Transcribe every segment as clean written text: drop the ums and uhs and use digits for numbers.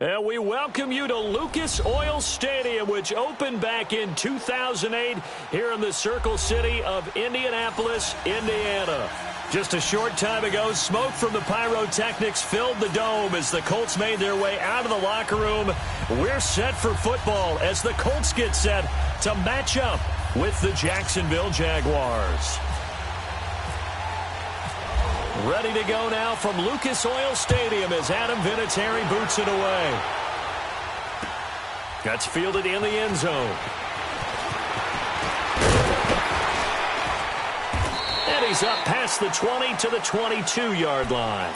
And we welcome you to Lucas Oil Stadium, which opened back in 2008 here in the Circle City of Indianapolis, Indiana. Just a short time ago, smoke from the pyrotechnics filled the dome as the Colts made their way out of the locker room. We're set for football as the Colts get set to match up with the Jacksonville Jaguars. Ready to go now from Lucas Oil Stadium as Adam Vinatieri boots it away. Gets fielded in the end zone. And he's up past the 20 to the 22-yard line.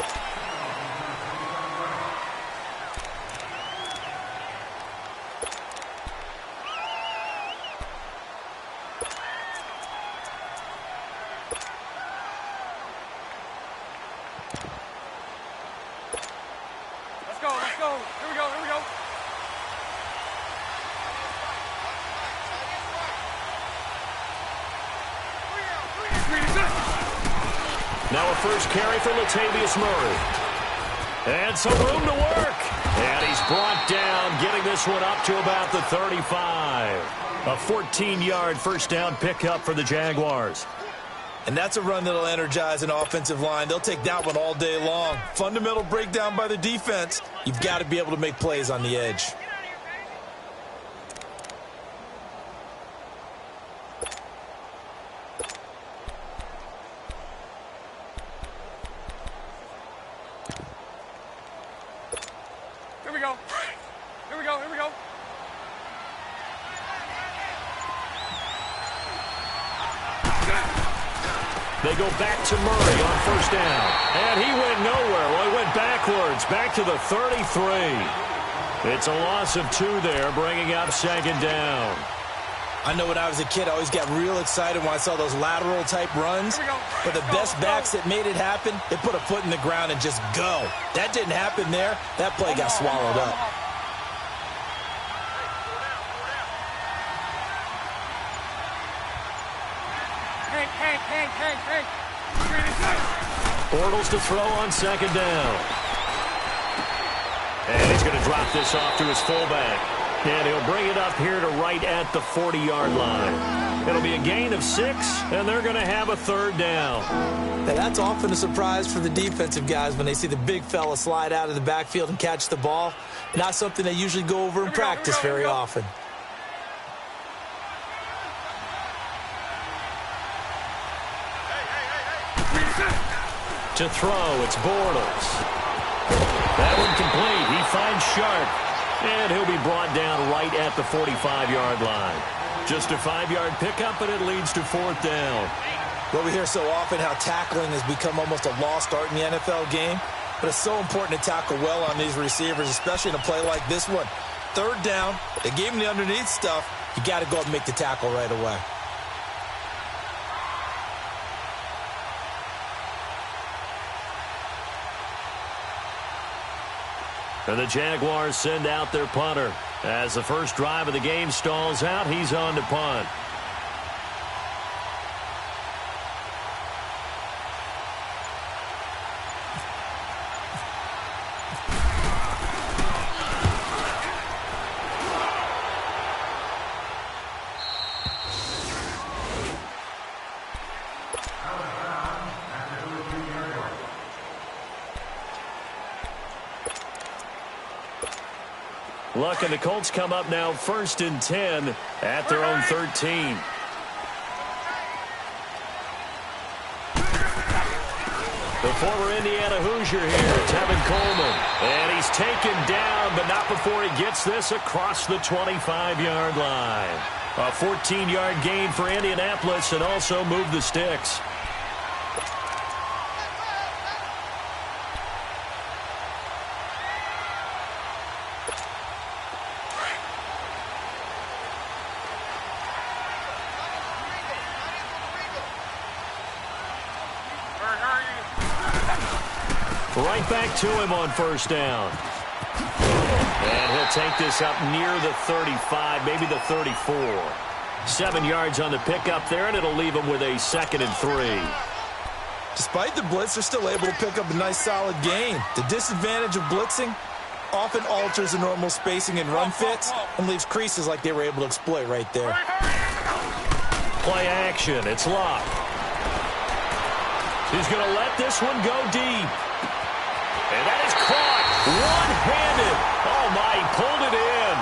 Now a first carry for Latavius Murray. And some room to work. And he's brought down, getting this one up to about the 35. A 14-yard first down pickup for the Jaguars. And that's a run that'll energize an offensive line. They'll take that one all day long. Fundamental breakdown by the defense. You've got to be able to make plays on the edge. They go back to Murray on first down. And he went nowhere. Well, he went backwards, back to the 33. It's a loss of 2 there, bringing up second down. I know when I was a kid, I always got real excited when I saw those lateral-type runs. But the best backs that made it happen, they put a foot in the ground and just go. That didn't happen there. That play got swallowed up. Bortles to throw on second down. And he's going to drop this off to his fullback. And he'll bring it up here to right at the 40-yard line. It'll be a gain of 6, and they're going to have a third down. Now, that's often a surprise for the defensive guys when they see the big fella slide out of the backfield and catch the ball. Not something they usually go over in practice very often. To throw, it's Bortles. That one complete. He finds Sharp. And he'll be brought down right at the 45-yard line. Just a 5-yard pickup, and it leads to fourth down. Well, we hear so often how tackling has become almost a lost art in the NFL game. But it's so important to tackle well on these receivers, especially in a play like this one. Third down, they gave him the underneath stuff. You got to go up and make the tackle right away. And the Jaguars send out their punter. As the first drive of the game stalls out, he's on to punt. Luck and the Colts come up now first and 10 at their own 13. The former Indiana Hoosier here, Tevin Coleman. And he's taken down, but not before he gets this across the 25-yard line. A 14-yard gain for Indianapolis and also moved the sticks. Right back to him on first down. And he'll take this up near the 35, maybe the 34. 7 yards on the pickup there, and it'll leave him with a 2nd and 3. Despite the blitz, they're still able to pick up a nice solid gain. The disadvantage of blitzing, often alters the normal spacing and run fits and leaves creases like they were able to exploit right there. Play action. It's locked. He's going to let this one go deep. And that is caught one-handed. Oh, my, he pulled it in.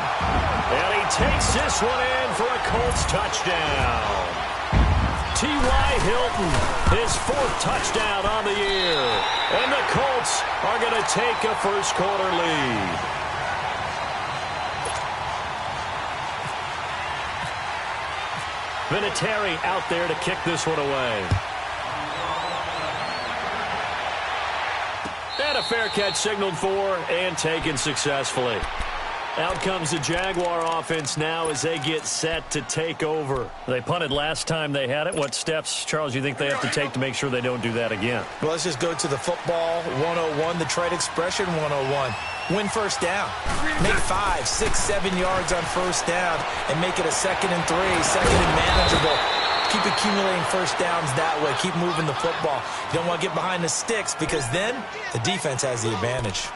And he takes this one in for a Colts touchdown. T.Y. Hilton, his 4th touchdown on the year. And the Colts are going to take a first-quarter lead. Vinatieri out there to kick this one away. And a fair catch signaled for and taken successfully. Out comes the Jaguar offense now as they get set to take over. They punted last time they had it. What steps, Charles, you think they have to take to make sure they don't do that again? Well, let's just go to the football 101, the trade expression 101. Win first down. Make 5, 6, 7 yards on first down and make it a 2nd and 3, 2nd and manageable. Keep accumulating first downs that way. Keep moving the football. You don't want to get behind the sticks because then the defense has the advantage.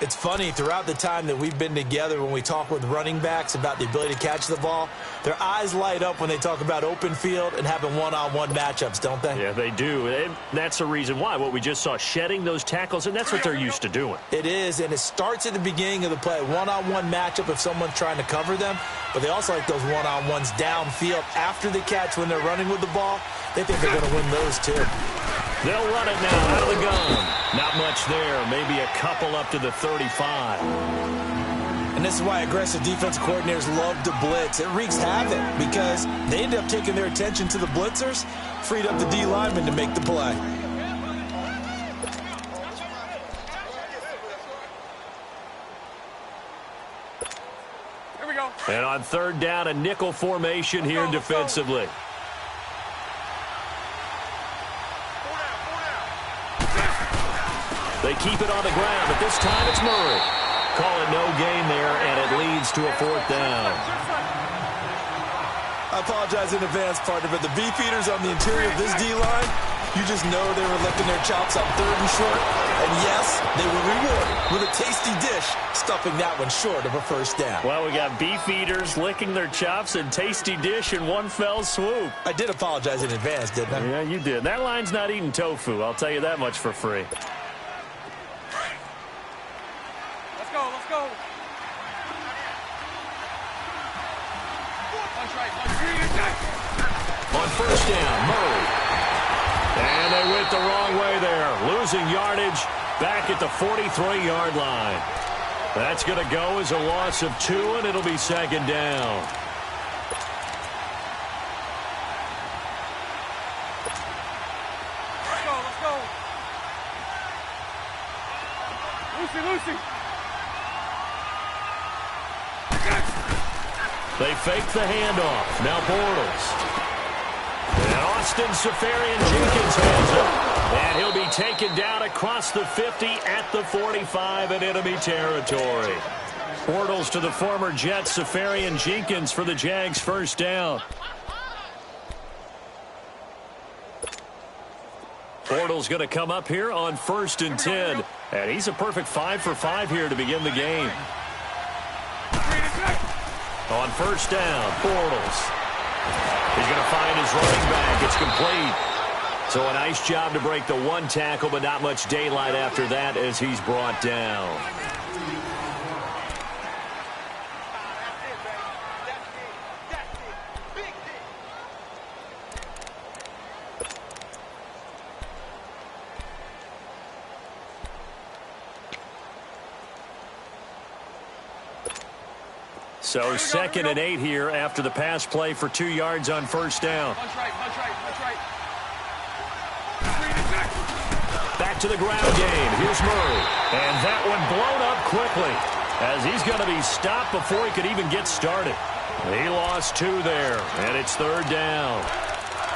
It's funny, throughout the time that we've been together, when we talk with running backs about the ability to catch the ball, their eyes light up when they talk about open field and having one-on-one matchups, don't they? Yeah, they do. And that's the reason why. What we just saw, shedding those tackles, and that's what they're used to doing. It is, and it starts at the beginning of the play. One-on-one matchup if someone's trying to cover them, but they also like those one-on-ones downfield after the catch when they're running with the ball. They think they're going to win those too. They'll run it now out of the gun. Not much there. Maybe a couple up to the 35. And this is why aggressive defensive coordinators love to blitz. It wreaks havoc because they end up taking their attention to the blitzers, freed up the D lineman to make the play. Here we go. And on 3rd down, a nickel formation here defensively. They keep it on the ground, but this time it's Murray. Call it no gain there, and it leads to a 4th down. I apologize in advance, partner, but the beefeaters on the interior of this D-line, you just know they were licking their chops on 3rd and short. And yes, they were rewarded with a tasty dish, stuffing that one short of a first down. Well, we got beefeaters licking their chops and tasty dish in one fell swoop. I did apologize in advance, didn't I? Yeah, you did. That line's not eating tofu. I'll tell you that much for free. Let's go. On 1st down, Murray. And they went the wrong way there. Losing yardage back at the 43-yard line. That's going to go as a loss of 2, and it'll be 2nd down. Let's go. Lucy. They fake the handoff. Now Bortles. And Austin Seferian-Jenkins has it. And he'll be taken down across the 50 at the 45 in enemy territory. Bortles to the former Jet Seferian-Jenkins for the Jags' 1st down. Bortles going to come up here on 1st and 10. And he's a perfect 5 for 5 here to begin the game. On 1st down, Bortles. He's going to find his running back. It's complete. So a nice job to break the 1 tackle, but not much daylight after that as he's brought down. So 2nd and 8 here after the pass play for 2 yards on 1st down. Punch right. Back to the ground game. Here's Murray. And that one blown up quickly as he's going to be stopped before he could even get started. He lost 2 there, and it's 3rd down.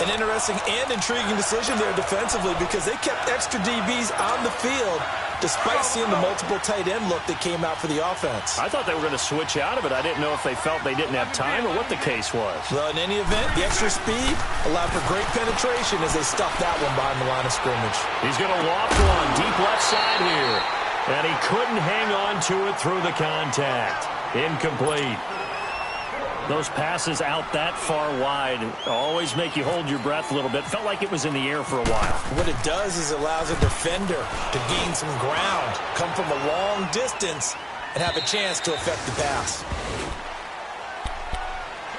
An interesting and intriguing decision there defensively because they kept extra DBs on the field despite seeing the multiple tight end look that came out for the offense. I thought they were going to switch out of it. I didn't know if they felt they didn't have time or what the case was. Well, in any event, the extra speed allowed for great penetration as they stuffed that one behind the line of scrimmage. He's going to loft one deep left side here. And he couldn't hang on to it through the contact. Incomplete. Those passes out that far wide always make you hold your breath a little bit. Felt like it was in the air for a while. What it does is it allows a defender to gain some ground, come from a long distance, and have a chance to affect the pass.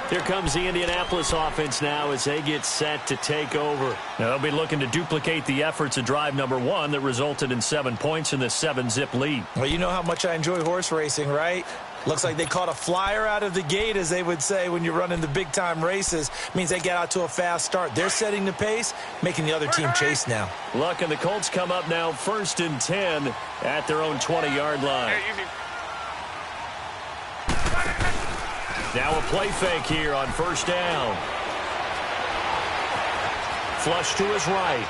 Here comes the Indianapolis offense now as they get set to take over. Now they'll be looking to duplicate the efforts of drive number 1 that resulted in 7 points in this 7-zip lead. Well, you know how much I enjoy horse racing, right? Looks like they caught a flyer out of the gate, as they would say when you're running the big-time races. Means they get out to a fast start. They're setting the pace, making the other team chase now. Luck and the Colts come up now 1st and 10 at their own 20-yard line. Now a play fake here on 1st down. Flush to his right.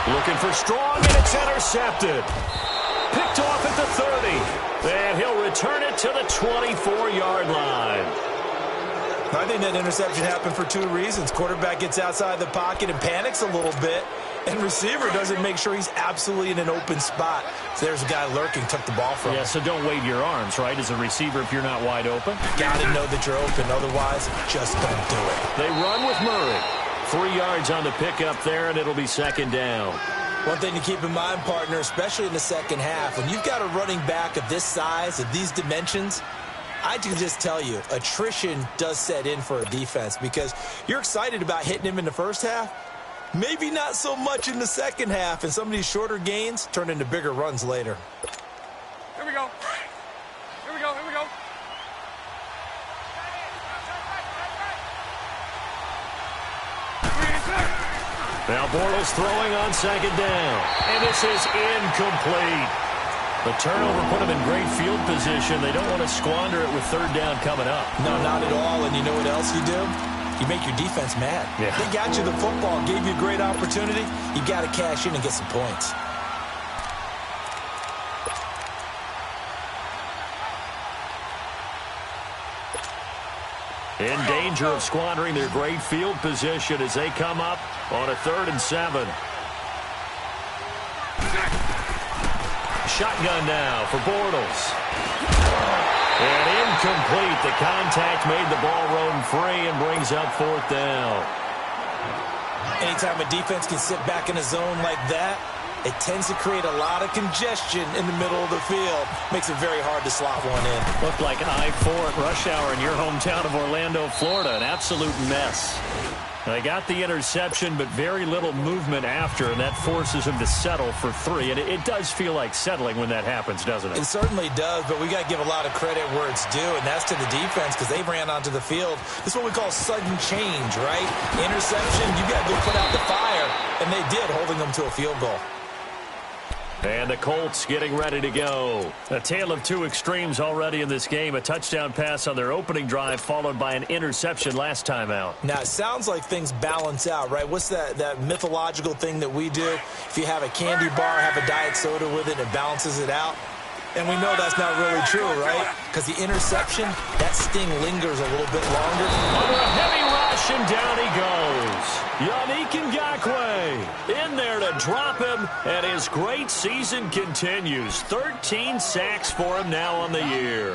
Looking for Strong, and it's intercepted. Picked off at the 30. And he'll return it to the 24-yard line. I think that interception happened for 2 reasons. Quarterback gets outside the pocket and panics a little bit, and receiver doesn't make sure he's absolutely in an open spot. So there's a guy lurking, took the ball from him. Yeah, so don't wave your arms, right, as a receiver if you're not wide open. Got to know that you're open. Otherwise, just don't do it. They run with Murray. 3 yards on the pickup there, and it'll be 2nd down. One thing to keep in mind, partner, especially in the second half, when you've got a running back of this size, of these dimensions, I can just tell you, attrition does set in for a defense because you're excited about hitting him in the first half, maybe not so much in the second half, and some of these shorter gains turn into bigger runs later. Here we go. Here we go. Here we go. Now Bortles throwing on 2nd down. And this is incomplete. The turnover put them in great field position. They don't want to squander it with 3rd down coming up. No, not at all. And you know what else you do? You make your defense mad. Yeah. They got you the football, gave you a great opportunity. You got to cash in and get some points. In danger of squandering their great field position as they come up on a 3rd and 7. Shotgun now for Bortles. And incomplete. The contact made the ball roam free and brings up 4th down. Anytime a defense can sit back in a zone like that, it tends to create a lot of congestion in the middle of the field. Makes it very hard to slot one in. Looked like I-4 at rush hour in your hometown of Orlando, Florida. An absolute mess. They got the interception, but very little movement after, and that forces them to settle for 3. And it does feel like settling when that happens, doesn't it? It certainly does, but we got to give a lot of credit where it's due, and that's to the defense because they ran onto the field. This is what we call sudden change, right? Interception, you got to go put out the fire, and they did, holding them to a field goal. And the Colts getting ready to go. A tale of 2 extremes already in this game. A touchdown pass on their opening drive followed by an interception last time out. Now, it sounds like things balance out, right? What's that mythological thing that we do? If you have a candy bar, have a diet soda with it, it balances it out. And we know that's not really true, right? Because the interception, that sting lingers a little bit longer. Under a heavy rush, and down he goes. Yannick Ngakoue in there to drop him, and his great season continues. 13 sacks for him now on the year.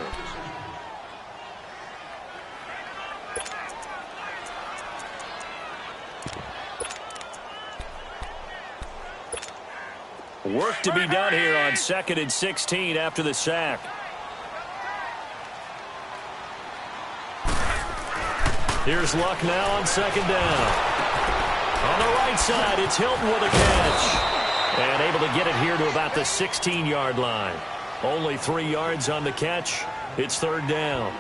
Work to be done here on 2nd and 16 after the sack. Here's Luck now on 2nd down. On the right side, it's Hilton with a catch. And able to get it here to about the 16-yard line. Only 3 yards on the catch. It's 3rd down.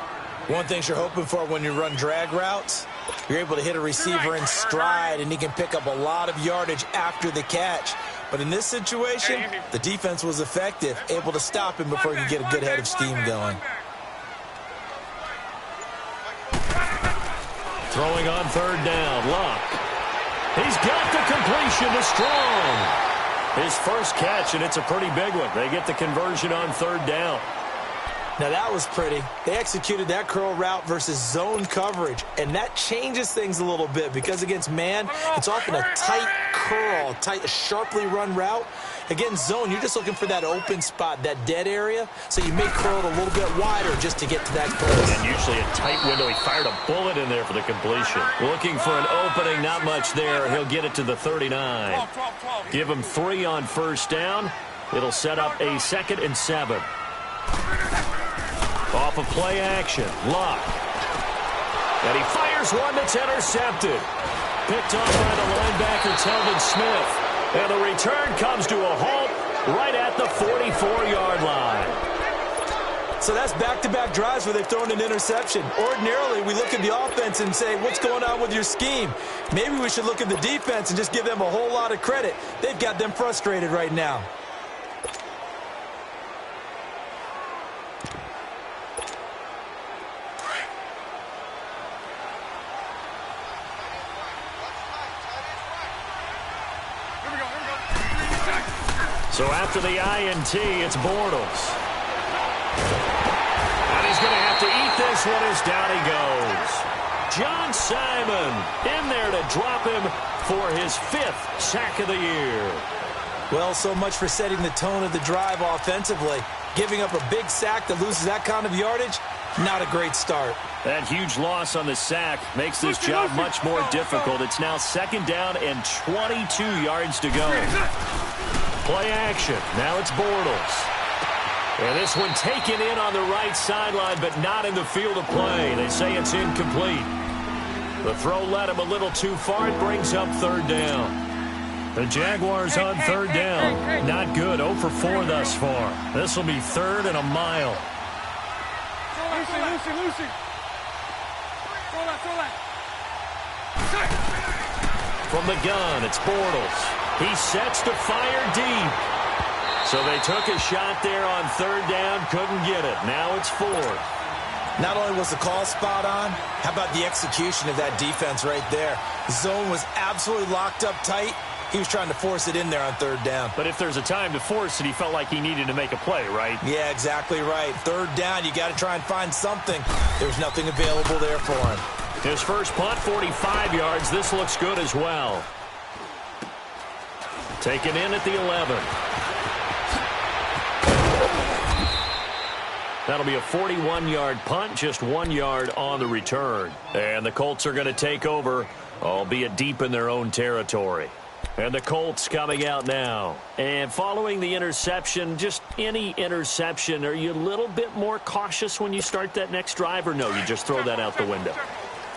One thing you're hoping for when you run drag routes, you're able to hit a receiver in stride, and he can pick up a lot of yardage after the catch. But in this situation, the defense was effective, able to stop him before he could get a good head of steam going. Throwing on 3rd down, Luck. He's got the completion to Strong. His first catch, and it's a pretty big one. They get the conversion on 3rd down. Now that was pretty. They executed that curl route versus zone coverage, and that changes things a little bit because against man, it's often a tight curl, a sharply run route. Against zone, you're just looking for that open spot, that dead area, so you may curl it a little bit wider just to get to that place. And usually a tight window. He fired a bullet in there for the completion. Looking for an opening, not much there. He'll get it to the 39. Give him 3 on first down. It'll set up a 2nd and 7. Off of play action, Luck. And he fires one that's intercepted. Picked off by the linebacker, Telvin Smith. And the return comes to a halt right at the 44-yard line. So that's back-to-back drives where they've thrown an interception. Ordinarily, we look at the offense and say, what's going on with your scheme? Maybe we should look at the defense and just give them a whole lot of credit. They've got them frustrated right now. So after the INT, it's Bortles. And he's going to have to eat this one as down he goes. John Simon in there to drop him for his 5th sack of the year. Well, so much for setting the tone of the drive offensively. Giving up a big sack that loses that kind of yardage, not a great start. That huge loss on the sack makes this job much more difficult. It's now 2nd down and 22 yards to go. Play action. Now it's Bortles. And this one taken in on the right sideline, but not in the field of play. They say it's incomplete. The throw led him a little too far. It brings up 3rd down. The Jaguars on 3rd down. Not good. 0 for 4 thus far. This will be 3rd and a mile. Lucy. From the gun, it's Bortles. He sets to fire deep. So they took a shot there on 3rd down, couldn't get it. Now it's 4th. Not only was the call spot on, how about the execution of that defense right there? Zone was absolutely locked up tight. He was trying to force it in there on 3rd down. But if there's a time to force it, he felt like he needed to make a play, right? Yeah, exactly right. 3rd down, you got to try and find something. There's nothing available there for him. His first punt, 45 yards. This looks good as well. Taken in at the 11. That'll be a 41-yard punt, just 1 yard on the return. And the Colts are going to take over, albeit deep in their own territory. And the Colts coming out now. And following the interception, just any interception, are you a little bit more cautious when you start that next drive, or no, you just throw that out the window?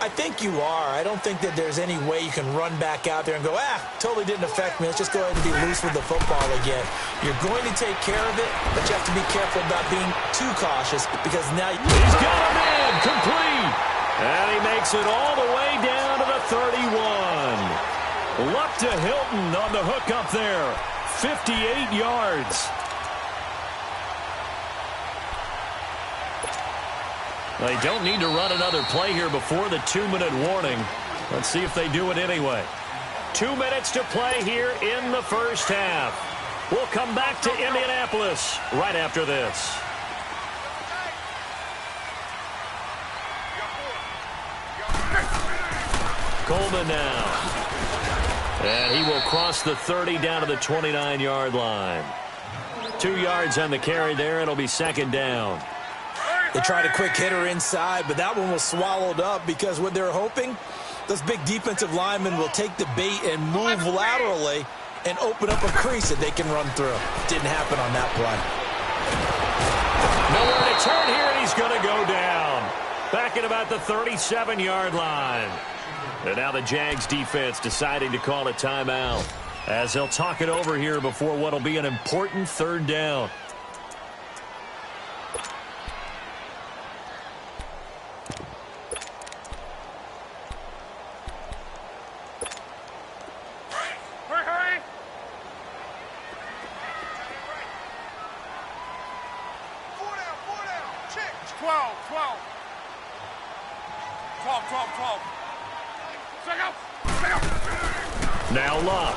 I think you are. I don't think that there's any way you can run back out there and go, totally didn't affect me. Let's just go ahead and be loose with the football again. You're going to take care of it, but you have to be careful about being too cautious because now he's got a man complete. And he makes it all the way down to the 31. Luck to Hilton on the hook up there. 58 yards. They don't need to run another play here before the 2-minute warning. Let's see if they do it anyway. 2 minutes to play here in the first half. We'll come back to Indianapolis right after this. Coleman now. And he will cross the 30 down to the 29-yard line. 2 yards on the carry there. It'll be 2nd down. They tried a quick hitter inside, but that one was swallowed up because what they're hoping, those big defensive linemen will take the bait and move laterally and open up a crease that they can run through. Didn't happen on that play. Nowhere to turn here, and he's going to go down. Back at about the 37-yard line. And now the Jags defense deciding to call a timeout as they'll talk it over here before what will be an important 3rd down. Hurry! 4 down. Check. 12. 12. Now Luck.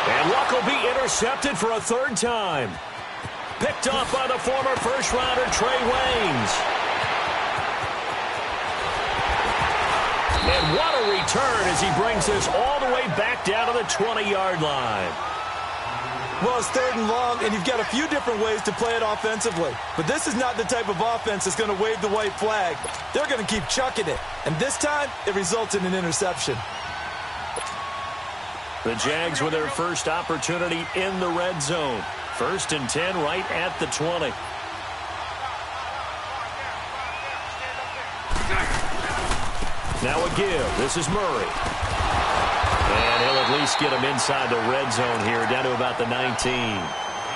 And Luck will be intercepted for a 3rd time. Picked off by the former first-rounder Trey Waynes. And what a return as he brings this all the way back down to the 20-yard line. Well, it's 3rd and long, and you've got a few different ways to play it offensively. But this is not the type of offense that's going to wave the white flag. They're going to keep chucking it. And this time, it results in an interception. The Jags with their first opportunity in the red zone. 1st and 10 right at the 20. Now a give. This is Murray. And he'll at least get him inside the red zone here, down to about the 19.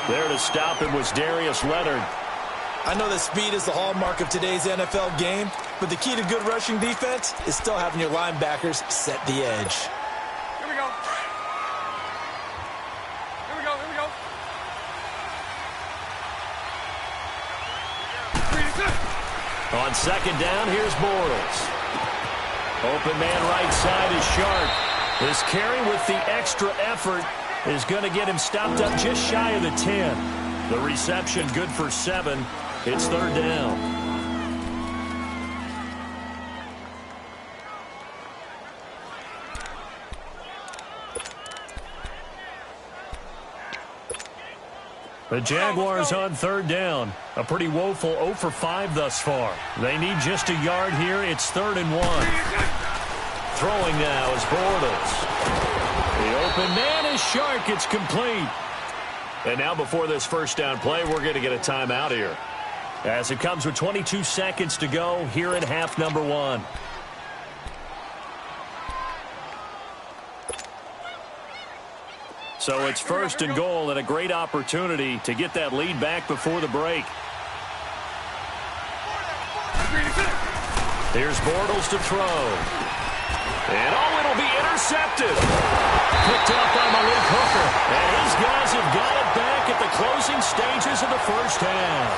There to stop him was Darius Leonard. I know that speed is the hallmark of today's NFL game, but the key to good rushing defense is still having your linebackers set the edge. Here we go. Here we go. Here we go. On 2nd down, here's Bortles. Open man right side is Sharp. This carry with the extra effort is going to get him stopped up just shy of the 10. The reception good for 7. It's 3rd down. The Jaguars on 3rd down. A pretty woeful 0 for 5 thus far. They need just a yard here. It's 3rd and 1. Throwing now is Bortles. The open man is Shark. It's complete. And now before this first down play, we're going to get a timeout here, as it comes with 22 seconds to go here in half number 1. So it's 1st and goal, and a great opportunity to get that lead back before the break. Here's Bortles to throw. And it'll be intercepted. Picked up by Malik Hooker. And his guys have got it back at the closing stages of the first half.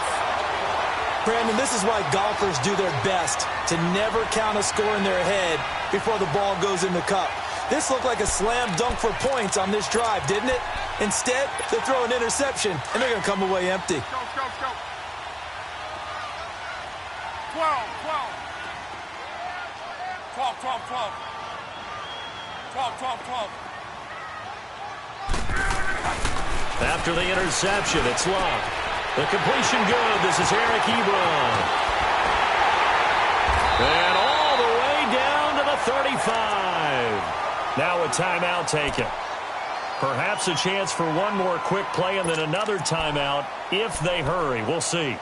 Brandon, this is why golfers do their best to never count a score in their head before the ball goes in the cup. This looked like a slam dunk for points on this drive, didn't it? Instead, they throw an interception, and they're going to come away empty. Go. 12. 12. After the interception, it's locked. The completion good. This is Eric Ebron. And all the way down to the 35. Now a timeout taken. Perhaps a chance for one more quick play and then another timeout if they hurry. We'll see.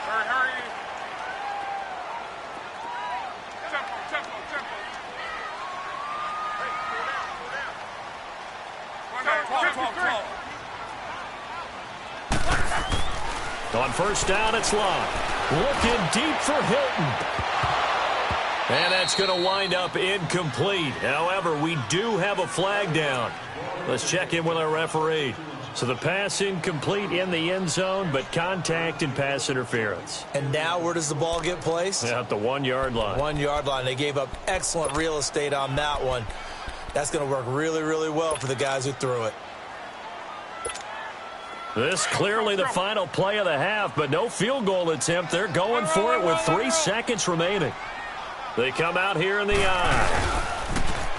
Hurry. Tempo. Hey, 12. On 1st down, it's locked. Looking deep for Hilton. And that's going to wind up incomplete. However, we do have a flag down. Let's check in with our referee. So the pass incomplete in the end zone, but contact and pass interference. And now where does the ball get placed? At the 1-yard line. 1-yard line. They gave up excellent real estate on that one. That's going to work really, really well for the guys who threw it. This clearly the final play of the half, but no field goal attempt. They're going for it with 3 seconds remaining. They come out here in the eye.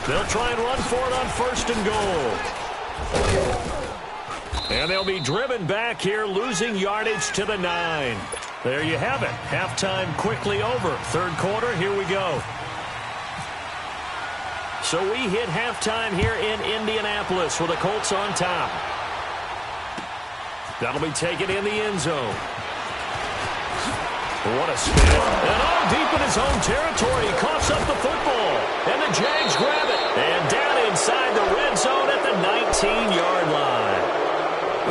They'll try and run for it on 1st and goal. And they'll be driven back here, losing yardage to the 9. There you have it. Halftime quickly over. 3rd quarter, here we go. So we hit halftime here in Indianapolis with the Colts on top. That'll be taken in the end zone. What a spin. And all deep in his own territory. He coughs up the football. And the Jags grab it. And down inside the red zone at the 19-yard line.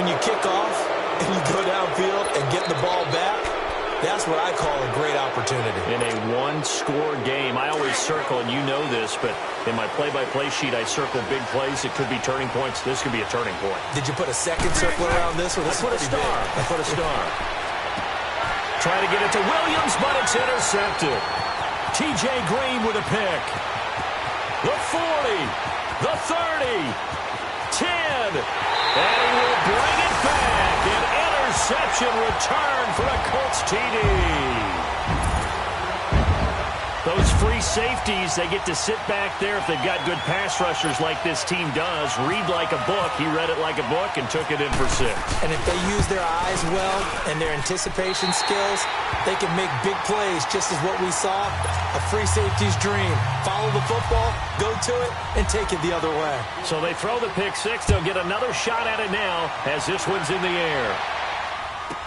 When you kick off and you go downfield and get the ball back, that's what I call a great opportunity. In a one-score game, I always circle, and you know this, but in my play-by-play sheet, I circle big plays. It could be turning points. This could be a turning point. Did you put a second circle around this one? I put a star. I put a star. Try to get it to Williams, but it's intercepted. T.J. Green with a pick. The 40, the 30, 10. And he will bring it back. An interception return for a Colts TD. Those free safeties, they get to sit back there if they've got good pass rushers like this team does. Read like a book. He read it like a book and took it in for 6. And if they use their eyes well and their anticipation skills, they can make big plays, just as what we saw. A free safety's dream. Follow the football, go to it, and take it the other way. So they throw the pick 6. They'll get another shot at it now as this one's in the air.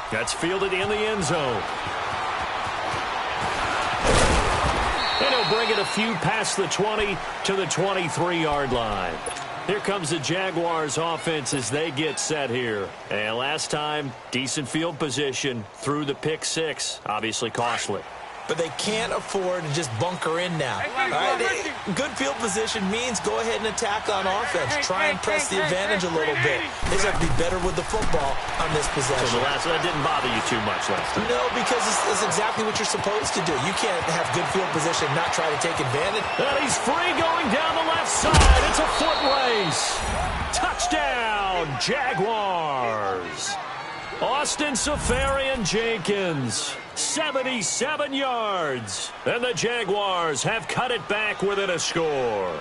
That's fielded in the end zone. And he'll bring it a few past the 20 to the 23-yard line. Here comes the Jaguars offense as they get set here. And last time, decent field position through the pick 6. Obviously costly. But they can't afford to just bunker in now. All right? Good field position means go ahead and attack on offense. Try and press the advantage a little bit. They just have to be better with the football on this possession. So that didn't bother you too much last time? No, because it's exactly what you're supposed to do. You can't have good field position and not try to take advantage. And he's free going down the left side. It's a foot race. Touchdown, Jaguars. Austin Seferian-Jenkins, 77 yards. And the Jaguars have cut it back within a score.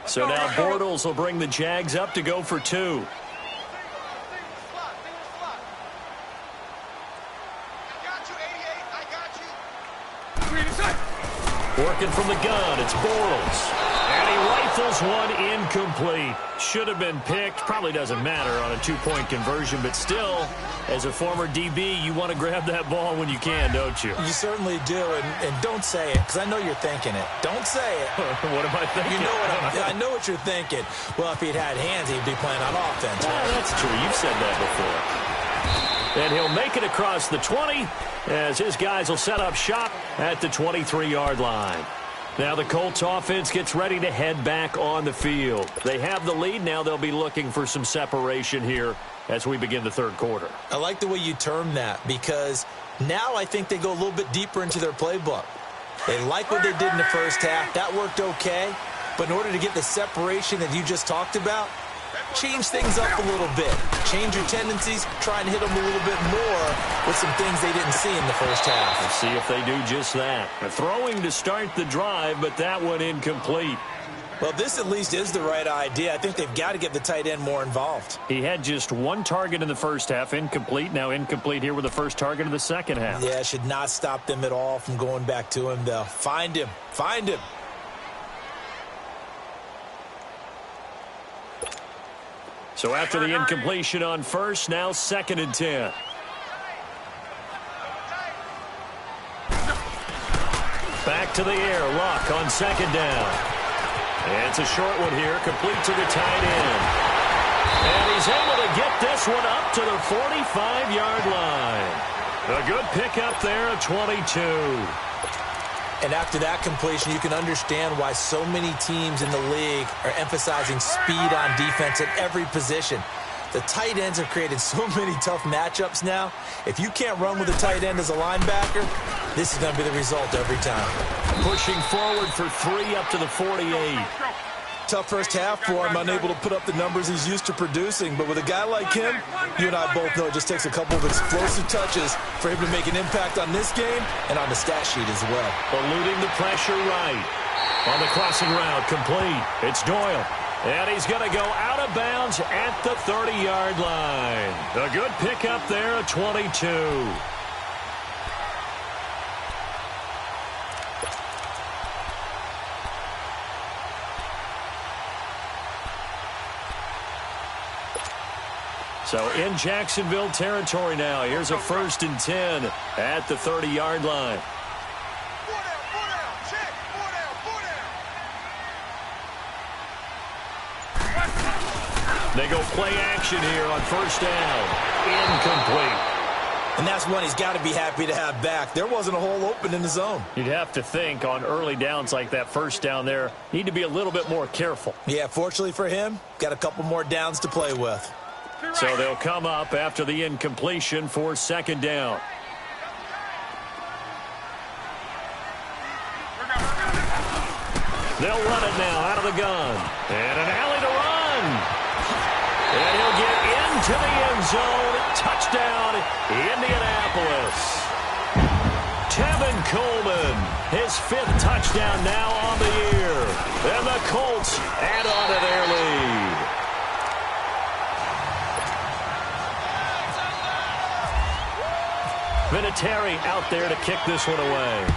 So now Bortles will bring the Jags up to go for 2. Working from the gun, it's Bortles. And he rifles one incomplete. Should have been picked. Probably doesn't matter on a 2-point conversion, but still, as a former DB, you want to grab that ball when you can, don't you? You certainly do, and don't say it, because I know you're thinking it. Don't say it. What am I thinking? You know I know what you're thinking. Well, if he'd had hands, he'd be playing on offense. Right? That's true. You've said that before. And he'll make it across the 20 as his guys will set up shop at the 23-yard line. Now the Colts offense gets ready to head back on the field. They have the lead. Now they'll be looking for some separation here as we begin the third quarter. I like the way you term that, because now I think they go a little bit deeper into their playbook. They like what they did in the first half. That worked okay. But in order to get the separation that you just talked about, change things up a little bit. Change your tendencies. Try and hit them a little bit more with some things they didn't see in the first half. Let's see if they do just that. A throwing to start the drive, but that one incomplete. Well, this at least is the right idea. I think they've got to get the tight end more involved. He had just one target in the first half, incomplete. Now incomplete here with the first target of the second half. Yeah, should not stop them at all from going back to him, though. Find him. Find him. So after the incompletion on first, now 2nd and 10. Back to the air, Luck on 2nd down. And it's a short one here, complete to the tight end. And he's able to get this one up to the 45-yard line. A good pickup there at 22. And after that completion, you can understand why so many teams in the league are emphasizing speed on defense at every position. The tight ends have created so many tough matchups now. If you can't run with a tight end as a linebacker, this is going to be the result every time. Pushing forward for 3 up to the 48. Tough first half for him, unable to put up the numbers he's used to producing. But with a guy like him, you and I both know it just takes a couple of explosive touches for him to make an impact on this game and on the stat sheet as well. Eluding the pressure right. On the crossing route, complete. It's Doyle. And he's going to go out of bounds at the 30-yard line. A good pickup there at 22. So in Jacksonville territory now. Here's a 1st and 10 at the 30-yard line. They go play action here on 1st down. Incomplete. And that's one he's got to be happy to have back. There wasn't a hole open in the zone. You'd have to think on early downs like that 1st down there, need to be a little bit more careful. Yeah, fortunately for him, got a couple more downs to play with. So they'll come up after the incompletion for 2nd down. They'll run it now out of the gun. And an alley to run. And he'll get into the end zone. Touchdown, Indianapolis. Tevin Coleman, his 5th touchdown now on the year. And the Colts add on to their lead. Vinatieri out there to kick this one away.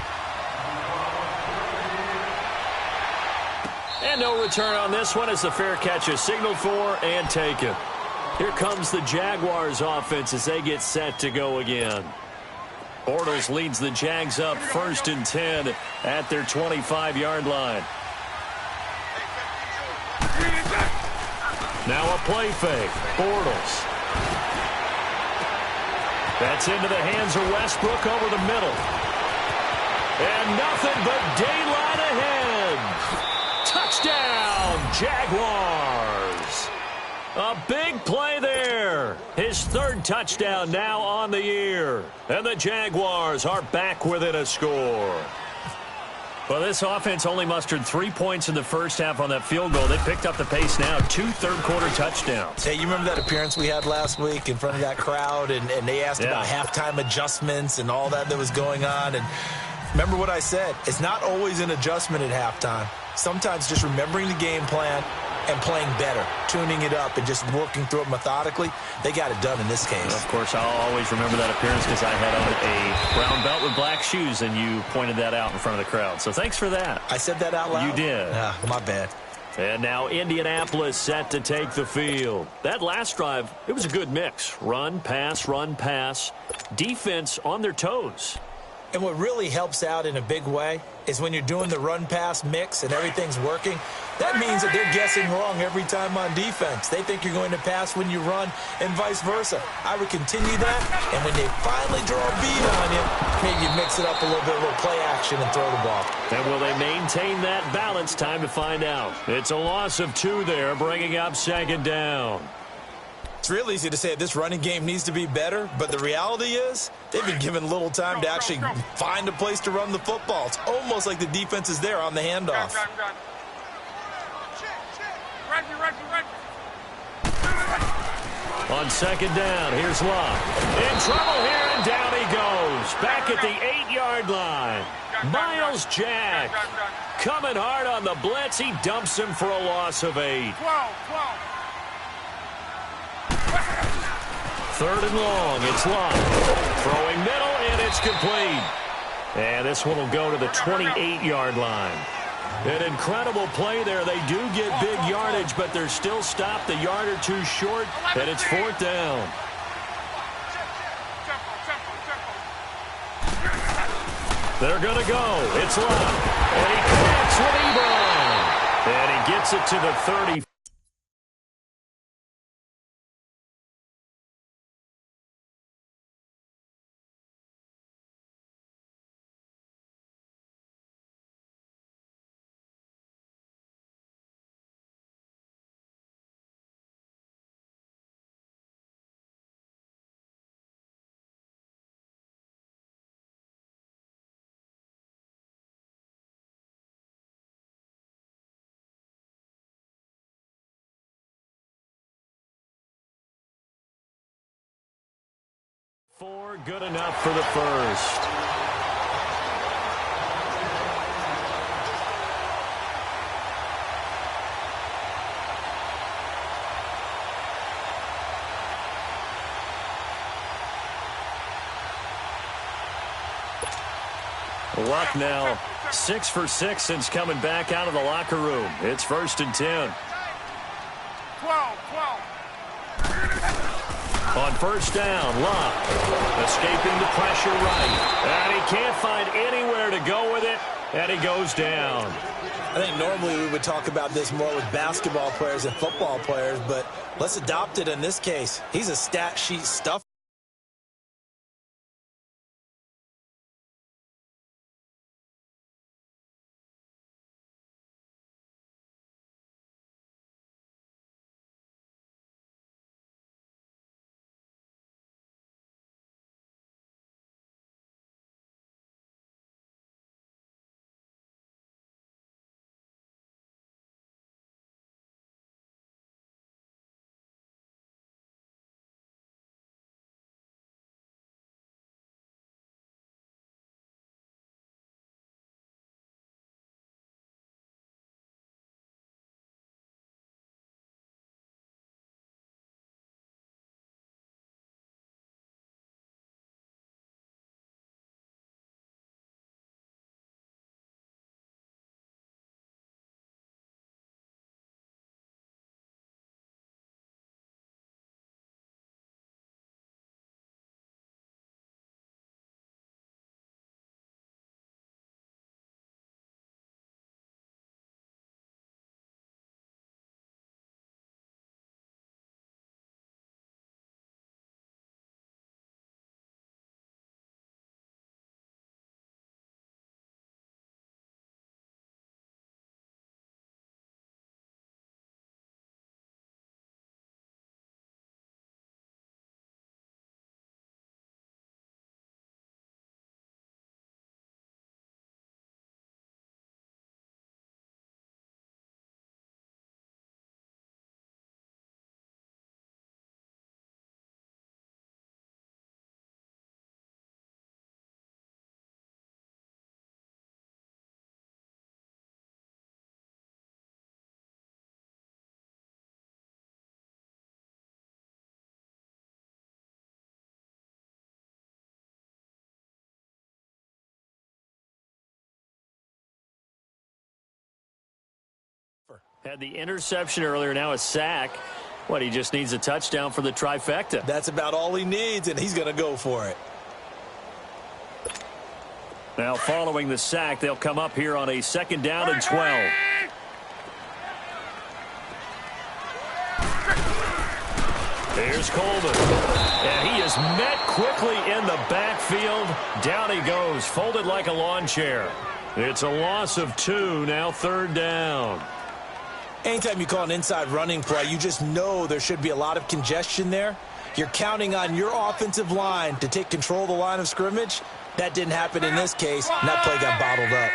And no return on this one as the fair catch is signaled for and taken. Here comes the Jaguars offense as they get set to go again. Bortles leads the Jags up 1st and 10 at their 25-yard line. Now a play fake. Bortles. That's into the hands of Westbrook over the middle. And nothing but daylight ahead. Touchdown, Jaguars. A big play there. His 3rd touchdown now on the year. And the Jaguars are back within a score. Well, this offense only mustered 3 points in the first half on that field goal. They picked up the pace now. 2 third-quarter touchdowns. Hey, you remember that appearance we had last week in front of that crowd, and they asked about halftime adjustments and all that was going on. And remember what I said. It's not always an adjustment at halftime. Sometimes just remembering the game plan and playing better, tuning it up and just working through it methodically. They got it done in this case. Of course, I'll always remember that appearance because I had on a brown belt with black shoes, and you pointed that out in front of the crowd. So thanks for that. I said that out loud? You did. My bad. And now Indianapolis set to take the field. That last drive, it was a good mix. Run, pass, defense on their toes. And what really helps out in a big way is when you're doing the run-pass mix and everything's working, that means that they're guessing wrong every time on defense. They think you're going to pass when you run and vice versa. I would continue that, and when they finally draw a beat on you, maybe you mix it up a little bit, a little play action, and throw the ball. And will they maintain that balance? Time to find out. It's a loss of 2 there, bringing up 2nd down. It's real easy to say this running game needs to be better, but the reality is they've been given little time to actually find a place to run the football. It's almost like the defense is there on the handoff. On 2nd down, here's Locke. In trouble here, and down he goes. Back at the 8-yard line. Miles Jack coming hard on the blitz. He dumps him for a loss of 8. 3rd and long, it's Locke. Throwing middle, and it's complete. And this one will go to the 28-yard line. An incredible play there. They do get big yardage, but they're still stopped a yard or 2 short, and it's 4th down. They're going to go. It's Locke. And he connects with Ebron. And he gets it to the 30. Four, good enough for the first. Luck now 6 for 6 since coming back out of the locker room. It's 1st and 10. 12. On 1st down, Luck escaping the pressure right. And he can't find anywhere to go with it, and he goes down. I think normally we would talk about this more with basketball players and football players, but let's adopt it in this case. He's a stat sheet stuffer. Had the interception earlier, now a sack. He just needs a touchdown for the trifecta. That's about all he needs, and he's going to go for it. Now, following the sack, they'll come up here on a 2nd down and 12. Here's Coleman. And he is met quickly in the backfield. Down he goes, folded like a lawn chair. It's a loss of 2, now 3rd down. Anytime you call an inside running play, you just know there should be a lot of congestion there. You're counting on your offensive line to take control of the line of scrimmage. That didn't happen in this case, and that play got bottled up.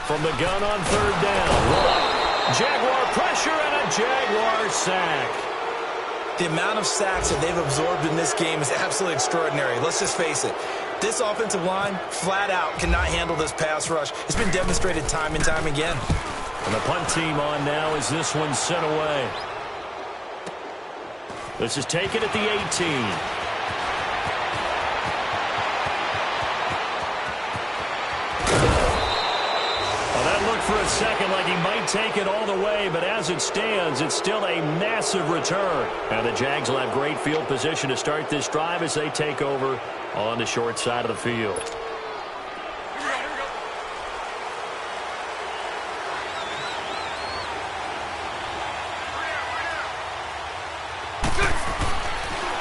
From the gun on 3rd down. Jaguar pressure and a Jaguar sack. The amount of sacks that they've absorbed in this game is absolutely extraordinary. Let's just face it. This offensive line, flat out, cannot handle this pass rush. It's been demonstrated time and time again. And the punt team on now as this one's sent away. This is taken at the 18. Well, that looked for a second like he might take it all the way, but as it stands, it's still a massive return. And the Jags will have great field position to start this drive as they take over on the short side of the field.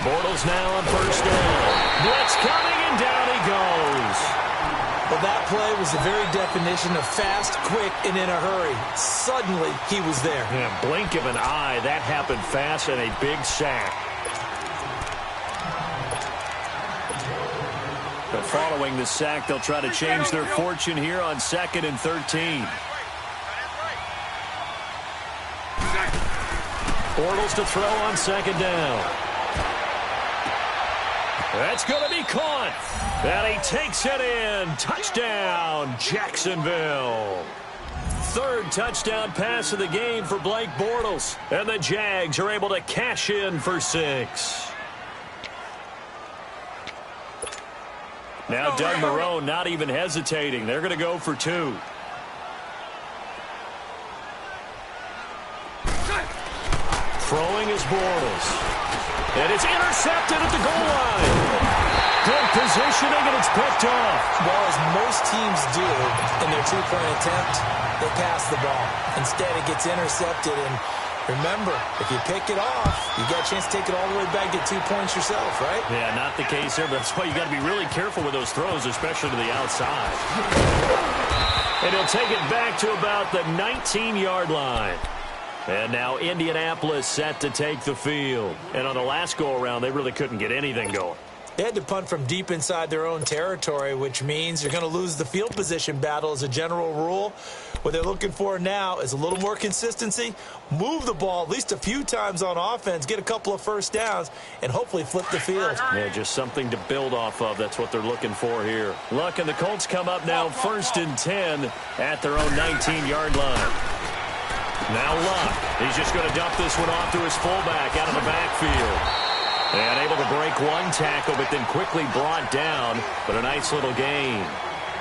Bortles now on 1st down. Blitz coming, and down he goes. Well, that play was the very definition of fast, quick, and in a hurry. Suddenly, he was there. Yeah, blink of an eye. That happened fast and a big sack. But following the sack, they'll try to change their fortune here on 2nd and 13. Bortles to throw on 2nd down. That's going to be caught. And he takes it in. Touchdown, Jacksonville. 3rd touchdown pass of the game for Blake Bortles. And the Jags are able to cash in for 6. Now Doug Marrone not even hesitating. They're going to go for 2. Throwing is Bortles. And it's intercepted at the goal line. Good positioning, and it's picked off. Well, as most teams do in their 2-point attempt, they pass the ball. Instead, it gets intercepted. And remember, if you pick it off, you got a chance to take it all the way back, get 2 points yourself, right? Yeah, not the case here, but that's why you got to be really careful with those throws, especially to the outside. And he'll take it back to about the 19-yard line. And now Indianapolis set to take the field. And on the last go-around, they really couldn't get anything going. They had to punt from deep inside their own territory, which means you're going to lose the field position battle as a general rule. What they're looking for now is a little more consistency, move the ball at least a few times on offense, get a couple of 1st downs, and hopefully flip the field. Yeah, just something to build off of. That's what they're looking for here. Luck and the Colts come up now 1st and 10 at their own 19-yard line. Now Luck. He's just going to dump this one off to his fullback out of the backfield. And able to break one tackle, but then quickly brought down. But a nice little gain.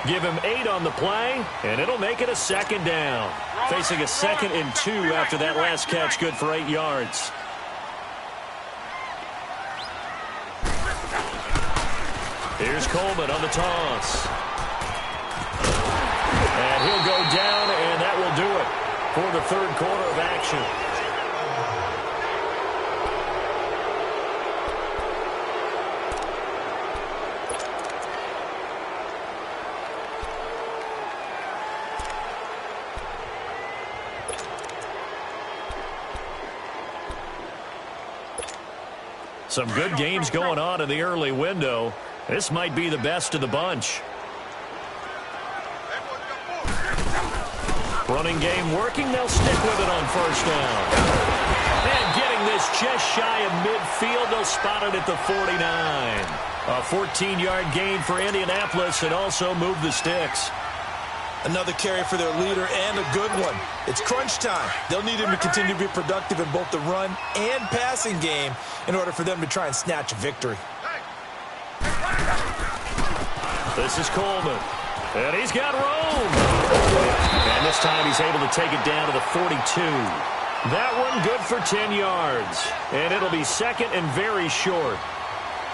Give him 8 on the play, and it'll make it a 2nd down. Facing a 2nd and 2 after that last catch, good for 8 yards. Here's Coleman on the toss. And he'll go down, and that will do it for the 3rd quarter of action. Some good games going on in the early window. This might be the best of the bunch. Running game working. They'll stick with it on 1st down. And getting this just shy of midfield. They'll spot it at the 49. A 14-yard gain for Indianapolis and also move the sticks. Another carry for their leader and a good one. It's crunch time. They'll need him to continue to be productive in both the run and passing game in order for them to try and snatch a victory. This is Coleman. And he's got room. And this time he's able to take it down to the 42. That one good for 10 yards. And it'll be second and very short.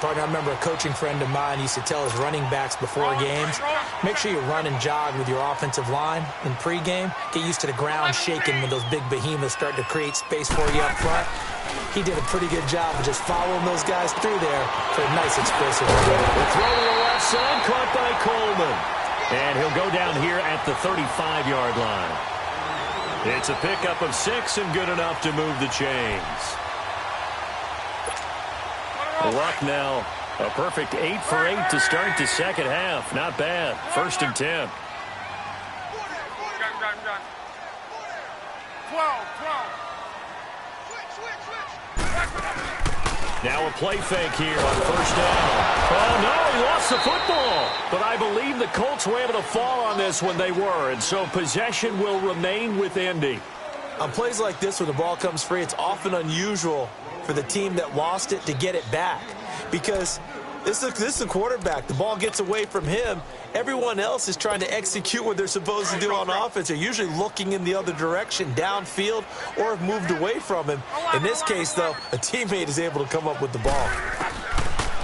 Partner, I remember a coaching friend of mine used to tell his running backs before games, make sure you run and jog with your offensive line in pregame. Get used to the ground shaking when those big behemoths start to create space for you up front. He did a pretty good job of just following those guys through there for a nice explosive run. The throw to the left side, caught by Coleman. And he'll go down here at the 35-yard line. It's a pickup of 6 and good enough to move the chains. Luck now, a perfect 8 for 8 to start the second half. Not bad. First and 10. 12. Now a play fake here on first down. Oh, no, he lost the football. But I believe the Colts were able to fall on this when they were, and so possession will remain with Indy. On plays like this, when the ball comes free, it's often unusual for the team that lost it to get it back, because this is a quarterback. The ball gets away from him. Everyone else is trying to execute what they're supposed to do on offense. They're usually looking in the other direction, downfield, or have moved away from him. In this case, though, a teammate is able to come up with the ball.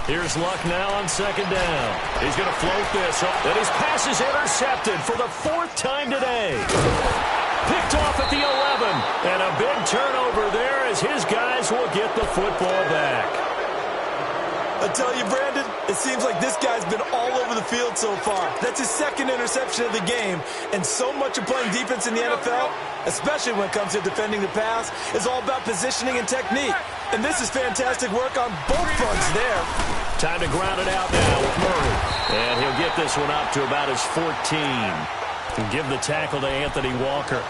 Here's Luck now on second down. He's going to float this. And his pass is intercepted for the 4th time today. Picked off at the 11. And a big turnover there as his guys will get the football back. I tell you, Brandon, it seems like this guy's been all over the field so far. That's his 2nd interception of the game. And so much of playing defense in the NFL, especially when it comes to defending the pass, is all about positioning and technique. And this is fantastic work on both fronts there. Time to ground it out now with Murray. And he'll get this one up to about his 14. And give the tackle to Anthony Walker.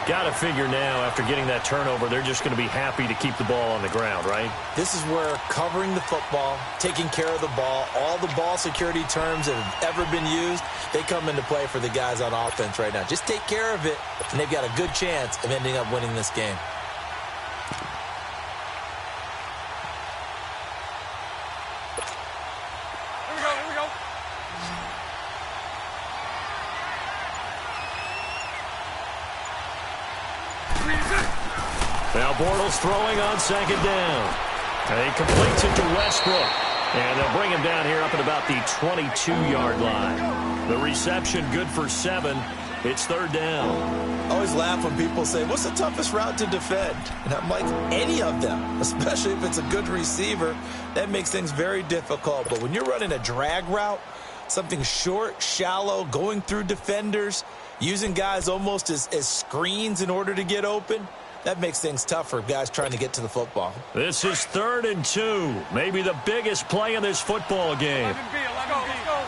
Got to figure now, after getting that turnover, they're just going to be happy to keep the ball on the ground, right? This is where covering the football, taking care of the ball, all the ball security terms that have ever been used, they come into play for the guys on offense right now. Just take care of it, and they've got a good chance of ending up winning this game. Here we go. Now Bortles throwing on second down. And he completes it to Westbrook. And they'll bring him down here up at about the 22-yard line. The reception good for 7. It's 3rd down. I always laugh when people say, what's the toughest route to defend? And I'm like, any of them, especially if it's a good receiver. That makes things very difficult. But when you're running a drag route, something short, shallow, going through defenders, using guys almost as screens in order to get open, that makes things tough for guys trying to get to the football. This is 3rd and 2. Maybe the biggest play in this football game. 11B. Let's go.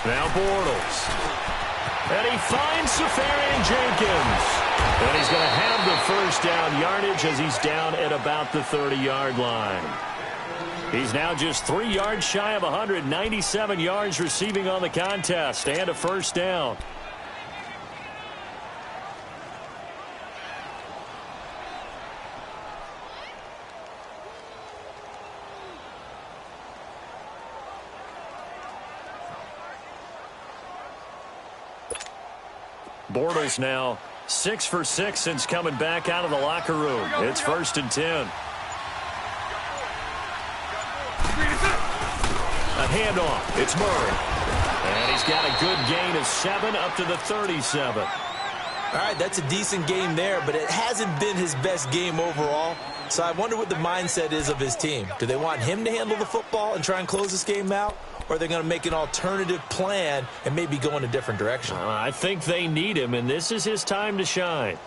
Now Bortles. And he finds Safarian Jenkins. And he's going to have the first down yardage as he's down at about the 30-yard line. He's now just 3 yards shy of 197 yards receiving on the contest and a first down. Bortles now 6 for 6 since coming back out of the locker room. It's 1st and 10. A handoff. It's Murray. And he's got a good gain of 7 up to the 37. All right, that's a decent game there, but it hasn't been his best game overall. So I wonder what the mindset is of his team. Do they want him to handle the football and try and close this game out? Or are they going to make an alternative plan and maybe go in a different direction? I think they need him, and this is his time to shine.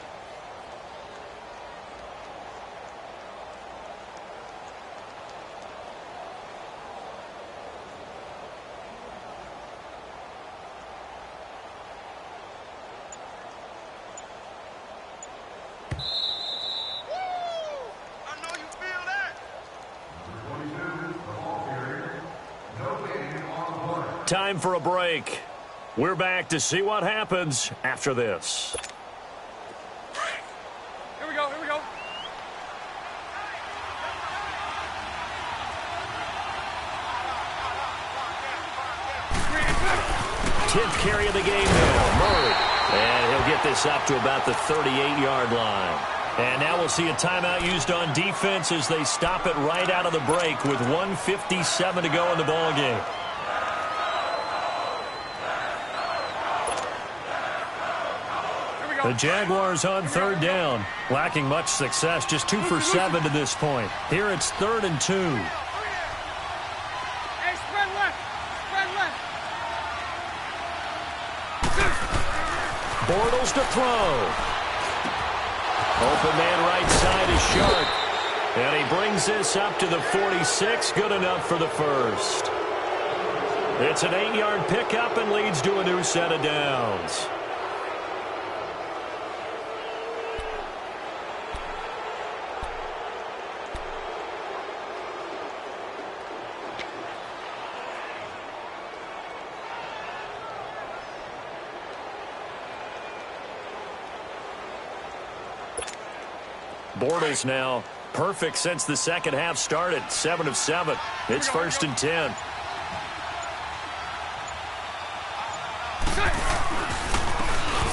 Time for a break. We're back to see what happens after this. Here we go. 10th carry of the game now. Murray. And he'll get this up to about the 38-yard line. And now we'll see a timeout used on defense as they stop it right out of the break with 1:57 to go in the ballgame. The Jaguars on 3rd down, lacking much success, just 2 for 7 to this point. Here it's 3rd and 2. Hey, spread left. Spread left. Bortles to throw. Open man right side is Sharp. And he brings this up to the 46. Good enough for the first. It's an 8-yard pickup and leads to a new set of downs. Bortles now perfect since the second half started. 7 of 7. It's 1st and 10.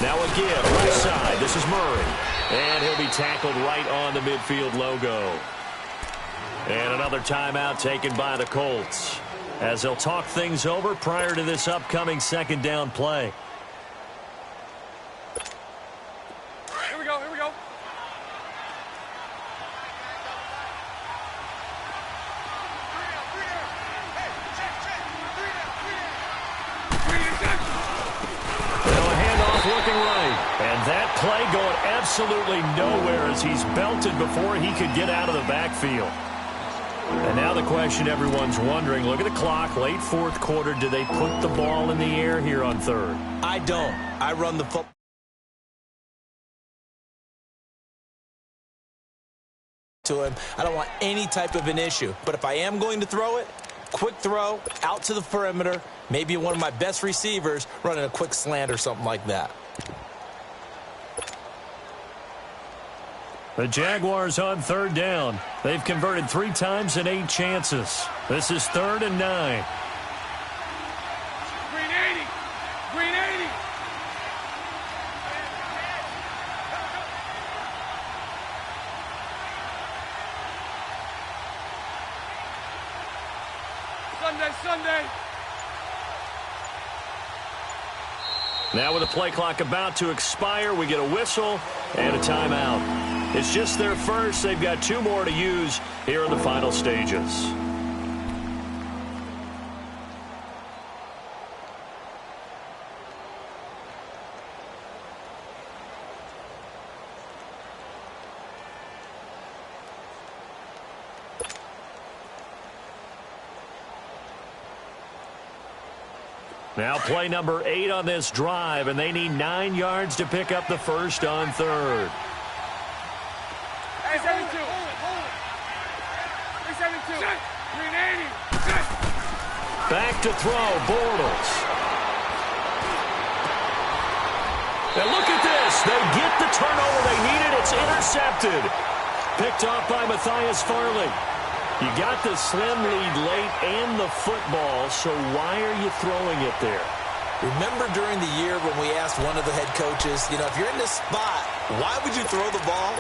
Now again, left side. This is Murray. And he'll be tackled right on the midfield logo. And another timeout taken by the Colts as they'll talk things over prior to this upcoming 2nd down play. Here we go. Here we go. Looking right. And that play going absolutely nowhere as he's belted before he could get out of the backfield. And now the question everyone's wondering, look at the clock, late 4th quarter, do they put the ball in the air here on 3rd? I don't. I run the football to him. I don't want any type of an issue. But if I am going to throw it, quick throw, out to the perimeter, maybe one of my best receivers running a quick slant or something like that. The Jaguars on 3rd down. They've converted 3 times in 8 chances. This is 3rd and 9. Green 80. Green 80. Sunday. Now with the play clock about to expire, we get a whistle and a timeout. It's just their first. They've got 2 more to use here in the final stages. Now play number 8 on this drive, and they need 9 yards to pick up the first on 3rd. Hey, 72. Hey, 72. Green 80. Back to throw, Bortles. And look at this. They get the turnover they needed. It's intercepted. Picked off by Matthias Farley. You got the slim lead late and the football, so why are you throwing it there? Remember during the year when we asked one of the head coaches, if you're in this spot, why would you throw the ball?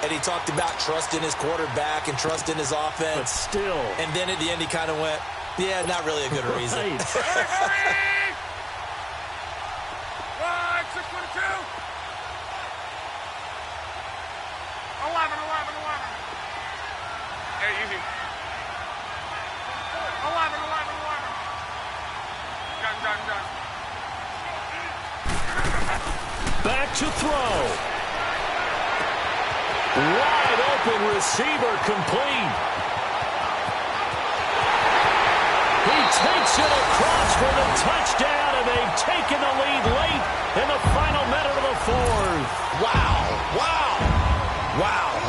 And he talked about trust in his quarterback and trust in his offense. But still. And then at the end he kind of went, yeah, not really a good reason. Right. 622. 11. Hey, easy. 11. Done. Back to throw. Wide open receiver complete. He takes it across for the touchdown, and they've taken the lead late in the final minute of the 4th. Wow.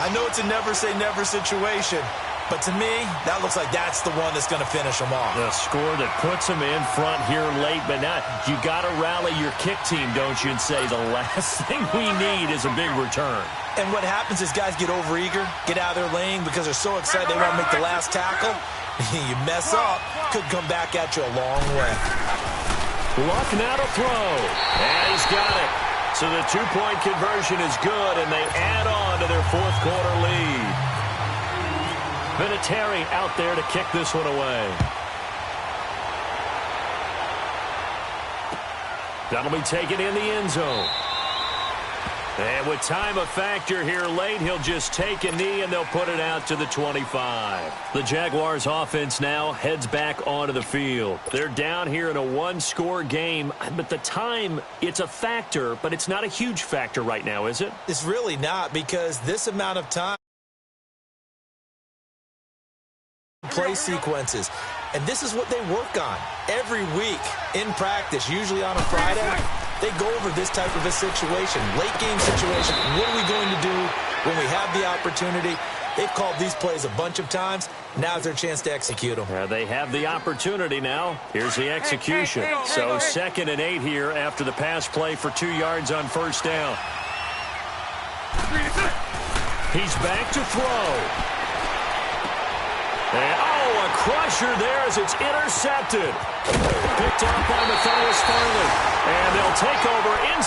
I know it's a never say never situation, but to me, that looks like that's the one that's going to finish them off. The score that puts them in front here late, but now you got to rally your kick team, don't you, and say the last thing we need is a big return. And what happens is guys get overeager, get out of their lane because they're so excited they want to make the last tackle. You mess up, could come back at you a long way. Luck now to throw. And he's got it. So the two-point conversion is good, and they add on to their fourth quarter lead. Vinatieri out there to kick this one away. That'll be taken in the end zone. And with time a factor here late, he'll just take a knee and they'll put it out to the 25. The Jaguars offense now heads back onto the field. They're down here in a one-score game, but the time, it's a factor, but it's not a huge factor right now, is it? It's really not, because this amount of time, play sequences, and this is what they work on every week in practice, usually on a Friday. They go over this type of a situation, late game situation. What are we going to do when we have the opportunity? They've called these plays a bunch of times. Now's their chance to execute them. They have the opportunity now. Here's the execution. So 2nd and 8 here after the pass play for 2 yards on first down. He's back to throw. And, a crusher there as it's intercepted. Picked off by Matthias Farley. And they'll take over inside.